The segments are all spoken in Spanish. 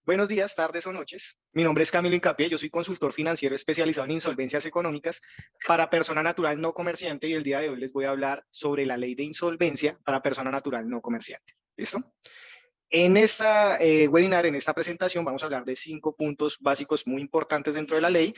Buenos días, tardes o noches. Mi nombre es Camilo Incapié, yo soy consultor financiero especializado en insolvencias económicas para persona natural no comerciante y el día de hoy les voy a hablar sobre la ley de insolvencia para persona natural no comerciante. ¿Listo? En esta webinar, en esta presentación, vamos a hablar de 5 puntos básicos muy importantes dentro de la ley,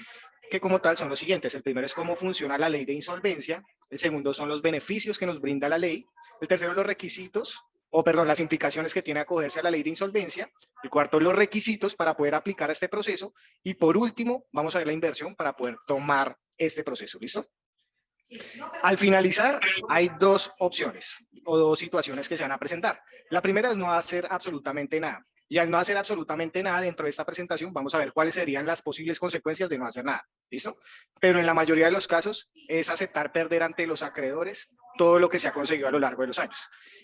que como tal son los siguientes. El primero es cómo funciona la ley de insolvencia. El segundo son los beneficios que nos brinda la ley. El tercero, los requisitos, o perdón, las implicaciones que tiene acogerse a la ley de insolvencia. El cuarto, los requisitos para poder aplicar a este proceso. Y por último, vamos a ver la inversión para poder tomar este proceso. ¿Listo? Al finalizar, hay dos opciones o dos situaciones que se van a presentar. La primera es no hacer absolutamente nada. Y al no hacer absolutamente nada dentro de esta presentación, vamos a ver cuáles serían las posibles consecuencias de no hacer nada. ¿Listo? Pero en la mayoría de los casos es aceptar perder ante los acreedores todo lo que se ha conseguido a lo largo de los años.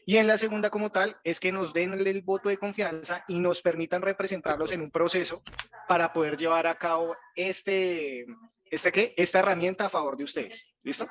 Y en la segunda como tal es que nos den el voto de confianza y nos permitan representarlos en un proceso para poder llevar a cabo esta herramienta a favor de ustedes. ¿Listo?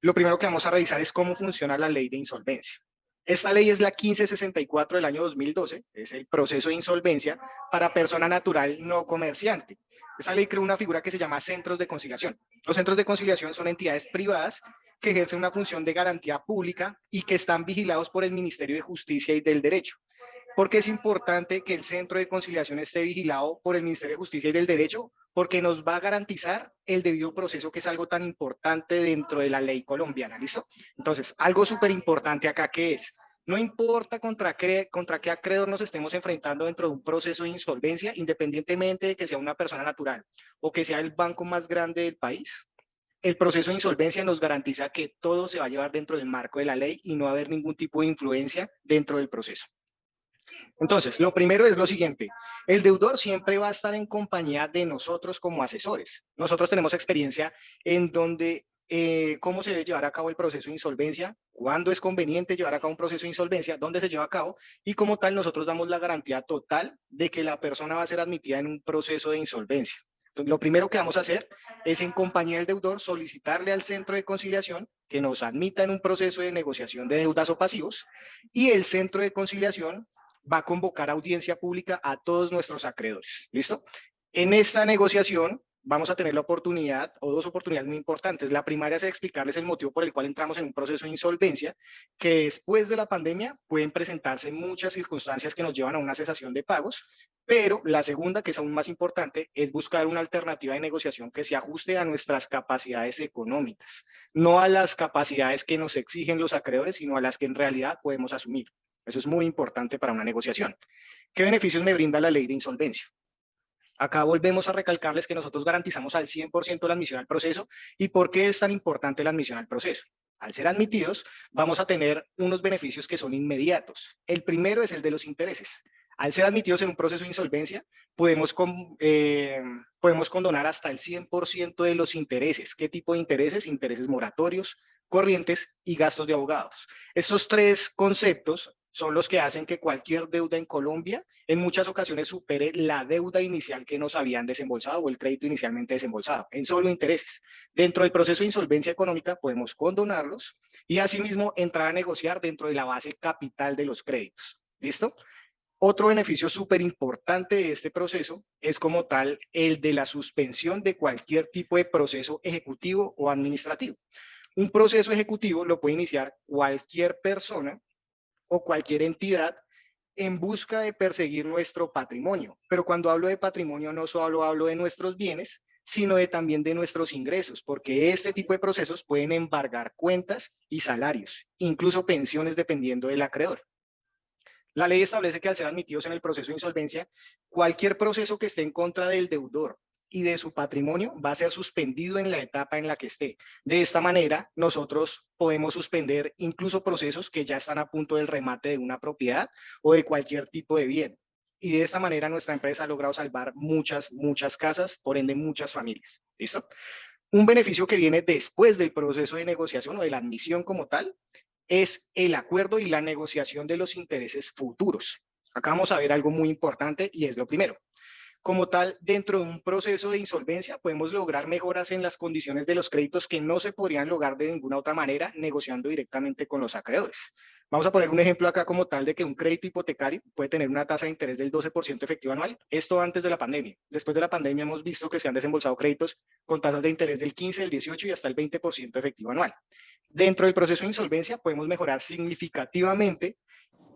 Lo primero que vamos a revisar es cómo funciona la ley de insolvencia. Esta ley es la 1564 del año 2012, es el proceso de insolvencia para persona natural no comerciante. Esta ley creó una figura que se llama centros de conciliación. Los centros de conciliación son entidades privadas que ejercen una función de garantía pública y que están vigilados por el Ministerio de Justicia y del Derecho. Porque es importante que el centro de conciliación esté vigilado por el Ministerio de Justicia y del Derecho, porque nos va a garantizar el debido proceso, que es algo tan importante dentro de la ley colombiana. ¿Listo? Entonces, algo súper importante acá que es, no importa contra qué acreedor nos estemos enfrentando dentro de un proceso de insolvencia, independientemente de que sea una persona natural o que sea el banco más grande del país, el proceso de insolvencia nos garantiza que todo se va a llevar dentro del marco de la ley y no va a haber ningún tipo de influencia dentro del proceso. Entonces, lo primero es lo siguiente, el deudor siempre va a estar en compañía de nosotros como asesores. Nosotros tenemos experiencia en donde cómo se debe llevar a cabo el proceso de insolvencia, cuándo es conveniente llevar a cabo un proceso de insolvencia, dónde se lleva a cabo y como tal nosotros damos la garantía total de que la persona va a ser admitida en un proceso de insolvencia. Entonces, lo primero que vamos a hacer es en compañía del deudor solicitarle al centro de conciliación que nos admita en un proceso de negociación de deudas o pasivos y el centro de conciliación va a convocar audiencia pública a todos nuestros acreedores. ¿Listo? En esta negociación vamos a tener la oportunidad o dos oportunidades muy importantes. La primera es explicarles el motivo por el cual entramos en un proceso de insolvencia, que después de la pandemia pueden presentarse muchas circunstancias que nos llevan a una cesación de pagos, pero la segunda, que es aún más importante, es buscar una alternativa de negociación que se ajuste a nuestras capacidades económicas, no a las capacidades que nos exigen los acreedores, sino a las que en realidad podemos asumir. Eso es muy importante para una negociación. ¿Qué beneficios me brinda la ley de insolvencia? Acá volvemos a recalcarles que nosotros garantizamos al 100% la admisión al proceso. ¿Y por qué es tan importante la admisión al proceso? Al ser admitidos, vamos a tener unos beneficios que son inmediatos. El primero es el de los intereses. Al ser admitidos en un proceso de insolvencia, podemos condonar hasta el 100% de los intereses. ¿Qué tipo de intereses? Intereses moratorios, corrientes y gastos de abogados. Estos tres conceptos son los que hacen que cualquier deuda en Colombia en muchas ocasiones supere la deuda inicial que nos habían desembolsado o el crédito inicialmente desembolsado en solo intereses. Dentro del proceso de insolvencia económica podemos condonarlos y asimismo entrar a negociar dentro de la base capital de los créditos. ¿Listo? Otro beneficio súper importante de este proceso es como tal el de la suspensión de cualquier tipo de proceso ejecutivo o administrativo. Un proceso ejecutivo lo puede iniciar cualquier persona o cualquier entidad en busca de perseguir nuestro patrimonio. Pero cuando hablo de patrimonio no solo hablo de nuestros bienes, sino también de nuestros ingresos, porque este tipo de procesos pueden embargar cuentas y salarios, incluso pensiones dependiendo del acreedor. La ley establece que al ser admitidos en el proceso de insolvencia, cualquier proceso que esté en contra del deudor y de su patrimonio va a ser suspendido en la etapa en la que esté. De esta manera, nosotros podemos suspender incluso procesos que ya están a punto del remate de una propiedad o de cualquier tipo de bien. Y de esta manera nuestra empresa ha logrado salvar muchas casas, por ende muchas familias. ¿Listo? Un beneficio que viene después del proceso de negociación o de la admisión como tal es el acuerdo y la negociación de los intereses futuros. Acá vamos a ver algo muy importante y es lo primero. Como tal, dentro de un proceso de insolvencia podemos lograr mejoras en las condiciones de los créditos que no se podrían lograr de ninguna otra manera negociando directamente con los acreedores. Vamos a poner un ejemplo acá como tal de que un crédito hipotecario puede tener una tasa de interés del 12% efectivo anual. Esto antes de la pandemia. Después de la pandemia hemos visto que se han desembolsado créditos con tasas de interés del 15, del 18 y hasta el 20% efectivo anual. Dentro del proceso de insolvencia podemos mejorar significativamente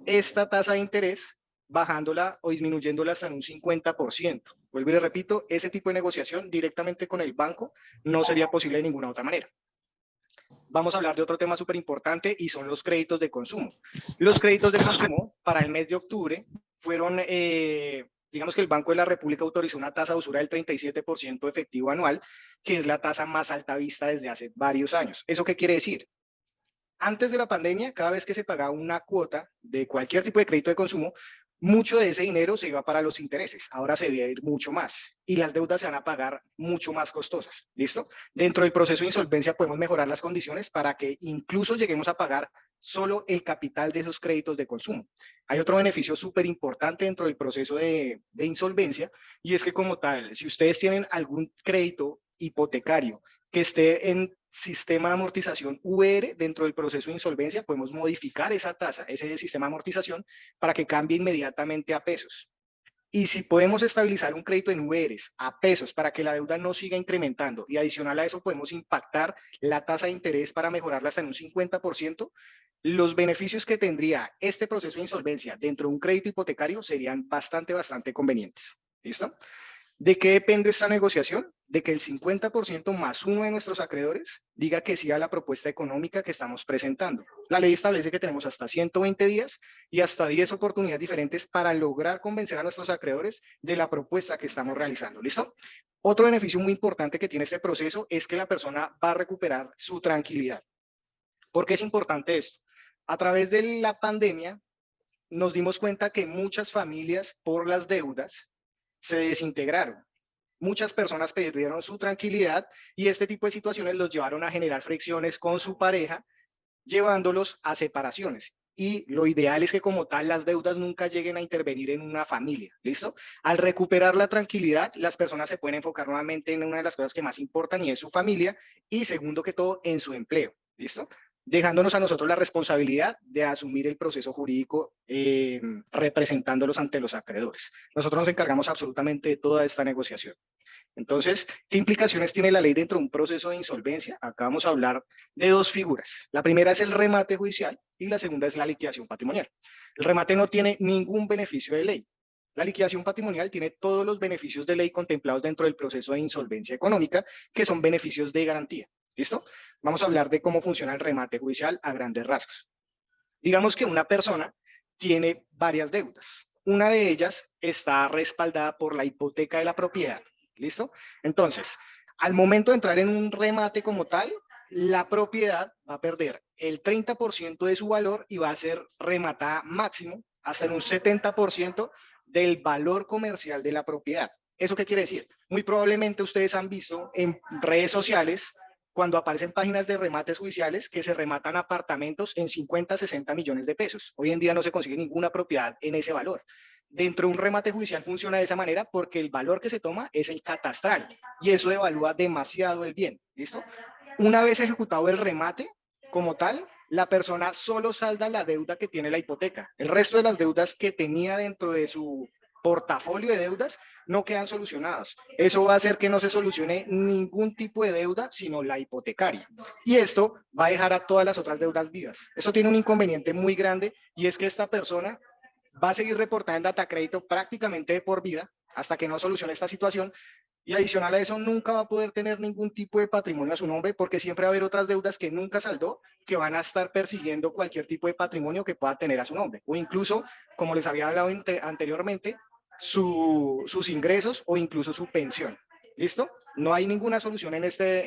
esta tasa de interés bajándola o disminuyéndola hasta en un 50%. Vuelvo y le repito, ese tipo de negociación directamente con el banco no sería posible de ninguna otra manera. Vamos a hablar de otro tema súper importante y son los créditos de consumo. Los créditos de consumo para el mes de octubre fueron, digamos que el Banco de la República autorizó una tasa de usura del 37% efectivo anual, que es la tasa más alta vista desde hace varios años. ¿Eso qué quiere decir? Antes de la pandemia, cada vez que se pagaba una cuota de cualquier tipo de crédito de consumo, mucho de ese dinero se iba para los intereses. Ahora se debe ir mucho más y las deudas se van a pagar mucho más costosas. ¿Listo? Dentro del proceso de insolvencia podemos mejorar las condiciones para que incluso lleguemos a pagar solo el capital de esos créditos de consumo. Hay otro beneficio súper importante dentro del proceso de insolvencia y es que como tal, si ustedes tienen algún crédito hipotecario que esté en sistema de amortización VR dentro del proceso de insolvencia, podemos modificar esa tasa, ese sistema de amortización, para que cambie inmediatamente a pesos. Y si podemos estabilizar un crédito en VRs a pesos para que la deuda no siga incrementando y adicional a eso podemos impactar la tasa de interés para mejorarla hasta en un 50%, los beneficios que tendría este proceso de insolvencia dentro de un crédito hipotecario serían bastante convenientes. ¿Listo? ¿De qué depende esta negociación? De que el 50% más uno de nuestros acreedores diga que sí a la propuesta económica que estamos presentando. La ley establece que tenemos hasta 120 días y hasta 10 oportunidades diferentes para lograr convencer a nuestros acreedores de la propuesta que estamos realizando. ¿Listo? Otro beneficio muy importante que tiene este proceso es que la persona va a recuperar su tranquilidad. ¿Por qué es importante esto? A través de la pandemia nos dimos cuenta que muchas familias por las deudas se desintegraron. Muchas personas perdieron su tranquilidad y este tipo de situaciones los llevaron a generar fricciones con su pareja, llevándolos a separaciones. Y lo ideal es que como tal las deudas nunca lleguen a intervenir en una familia, ¿listo? Al recuperar la tranquilidad, las personas se pueden enfocar nuevamente en una de las cosas que más importan y es su familia y segundo que todo en su empleo, ¿listo? Dejándonos a nosotros la responsabilidad de asumir el proceso jurídico representándolos ante los acreedores. Nosotros nos encargamos absolutamente de toda esta negociación. Entonces, ¿qué implicaciones tiene la ley dentro de un proceso de insolvencia? Acá vamos a hablar de dos figuras. La primera es el remate judicial y la segunda es la liquidación patrimonial. El remate no tiene ningún beneficio de ley. La liquidación patrimonial tiene todos los beneficios de ley contemplados dentro del proceso de insolvencia económica, que son beneficios de garantía. ¿Listo? Vamos a hablar de cómo funciona el remate judicial a grandes rasgos. Digamos que una persona tiene varias deudas. Una de ellas está respaldada por la hipoteca de la propiedad. ¿Listo? Entonces, al momento de entrar en un remate como tal, la propiedad va a perder el 30% de su valor y va a ser rematada máximo hasta en un 70% del valor comercial de la propiedad. ¿Eso qué quiere decir? Muy probablemente ustedes han visto en redes sociales cuando aparecen páginas de remates judiciales que se rematan apartamentos en 50, 60 millones de pesos. Hoy en día no se consigue ninguna propiedad en ese valor. Dentro de un remate judicial funciona de esa manera porque el valor que se toma es el catastral y eso evalúa demasiado el bien. ¿Listo? Una vez ejecutado el remate como tal, la persona solo salda la deuda que tiene la hipoteca. El resto de las deudas que tenía dentro de su portafolio de deudas no quedan solucionadas. Eso va a hacer que no se solucione ningún tipo de deuda, sino la hipotecaria. Y esto va a dejar a todas las otras deudas vivas. Eso tiene un inconveniente muy grande y es que esta persona va a seguir reportando en Datacrédito prácticamente de por vida hasta que no solucione esta situación y adicional a eso nunca va a poder tener ningún tipo de patrimonio a su nombre porque siempre va a haber otras deudas que nunca saldó que van a estar persiguiendo cualquier tipo de patrimonio que pueda tener a su nombre o incluso, como les había hablado anteriormente, sus ingresos o incluso su pensión. ¿Listo? No hay ninguna solución en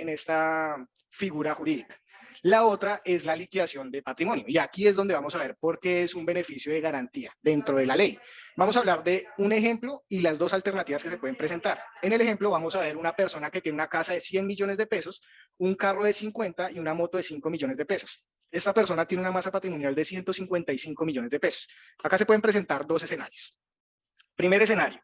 esta figura jurídica. La otra es la liquidación de patrimonio. Y aquí es donde vamos a ver por qué es un beneficio de garantía dentro de la ley. Vamos a hablar de un ejemplo y las dos alternativas que se pueden presentar. En el ejemplo vamos a ver una persona que tiene una casa de 100 millones de pesos, un carro de 50 y una moto de 5 millones de pesos. Esta persona tiene una masa patrimonial de 155 millones de pesos. Acá se pueden presentar dos escenarios. Primer escenario.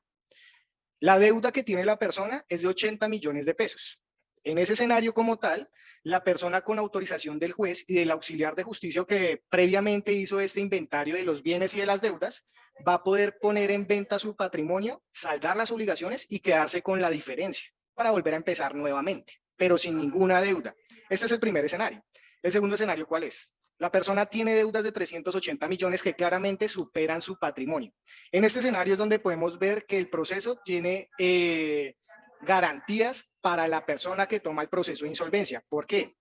La deuda que tiene la persona es de 80 millones de pesos. En ese escenario como tal, la persona con autorización del juez y del auxiliar de justicia que previamente hizo este inventario de los bienes y de las deudas, va a poder poner en venta su patrimonio, saldar las obligaciones y quedarse con la diferencia para volver a empezar nuevamente, pero sin ninguna deuda. Este es el primer escenario. El segundo escenario, ¿cuál es? La persona tiene deudas de 380 millones que claramente superan su patrimonio. En este escenario es donde podemos ver que el proceso tiene garantías para la persona que toma el proceso de insolvencia. ¿Por qué?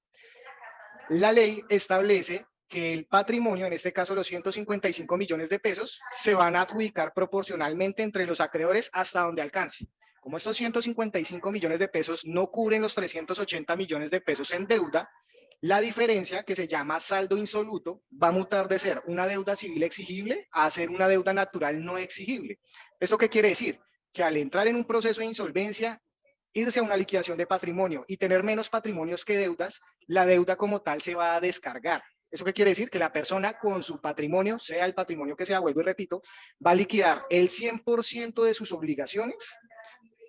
La ley establece que el patrimonio, en este caso los 155 millones de pesos, se van a adjudicar proporcionalmente entre los acreedores hasta donde alcance. Como estos 155 millones de pesos no cubren los 380 millones de pesos en deuda, la diferencia, que se llama saldo insoluto, va a mutar de ser una deuda civil exigible a ser una deuda natural no exigible. ¿Esto qué quiere decir? Que al entrar en un proceso de insolvencia, irse a una liquidación de patrimonio y tener menos patrimonios que deudas, la deuda como tal se va a descargar. ¿Eso qué quiere decir? Que la persona con su patrimonio, sea el patrimonio que sea, vuelvo y repito, va a liquidar el 100% de sus obligaciones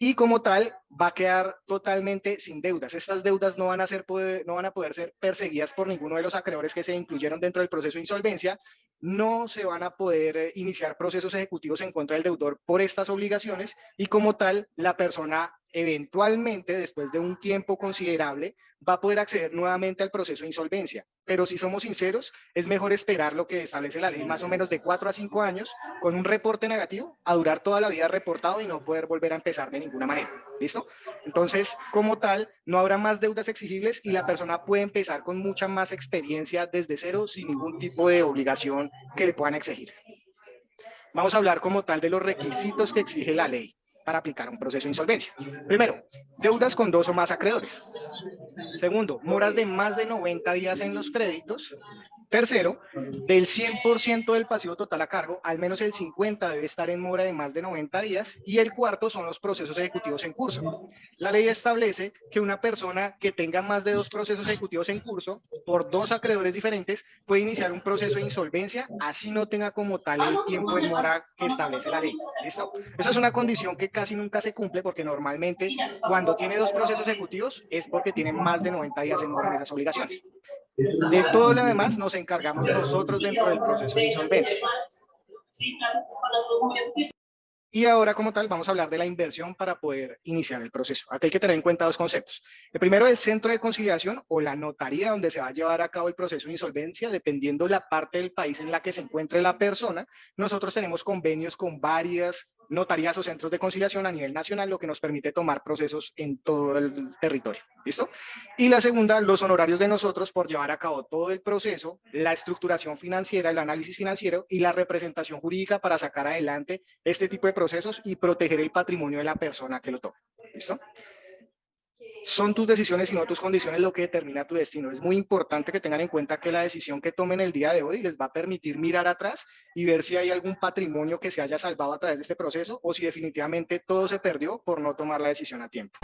y como tal va a quedar totalmente sin deudas. Estas deudas no van a poder ser perseguidas por ninguno de los acreedores que se incluyeron dentro del proceso de insolvencia, no se van a poder iniciar procesos ejecutivos en contra del deudor por estas obligaciones y como tal la persona eventualmente, después de un tiempo considerable, va a poder acceder nuevamente al proceso de insolvencia. Pero si somos sinceros, es mejor esperar lo que establece la ley, más o menos de 4 a 5 años, con un reporte negativo, a durar toda la vida reportado y no poder volver a empezar de ninguna manera. ¿Listo? Entonces, como tal, no habrá más deudas exigibles y la persona puede empezar con mucha más experiencia desde cero, sin ningún tipo de obligación que le puedan exigir. Vamos a hablar como tal de los requisitos que exige la ley para aplicar un proceso de insolvencia. Primero, deudas con 2 o más acreedores. Segundo, moras de más de 90 días en los créditos. Tercero, del 100% del pasivo total a cargo, al menos el 50% debe estar en mora de más de 90 días. Y el cuarto son los procesos ejecutivos en curso. La ley establece que una persona que tenga más de 2 procesos ejecutivos en curso por 2 acreedores diferentes puede iniciar un proceso de insolvencia, así no tenga como tal el tiempo en mora que establece la ley. ¿Listo? Esa es una condición que casi nunca se cumple porque normalmente cuando tiene 2 procesos ejecutivos es porque tiene más de 90 días en mora en esas obligaciones. De todo lo demás nos encargamos nosotros dentro del proceso de insolvencia. Y ahora como tal vamos a hablar de la inversión para poder iniciar el proceso. Aquí hay que tener en cuenta 2 conceptos. El primero, el centro de conciliación o la notaría donde se va a llevar a cabo el proceso de insolvencia, dependiendo la parte del país en la que se encuentre la persona. Nosotros tenemos convenios con varias notarías o centros de conciliación a nivel nacional, lo que nos permite tomar procesos en todo el territorio. ¿Listo? Y la segunda, los honorarios de nosotros por llevar a cabo todo el proceso, la estructuración financiera, el análisis financiero y la representación jurídica para sacar adelante este tipo de procesos y proteger el patrimonio de la persona que lo toma. ¿Listo? Son tus decisiones y no tus condiciones lo que determina tu destino. Es muy importante que tengan en cuenta que la decisión que tomen el día de hoy les va a permitir mirar atrás y ver si hay algún patrimonio que se haya salvado a través de este proceso o si definitivamente todo se perdió por no tomar la decisión a tiempo.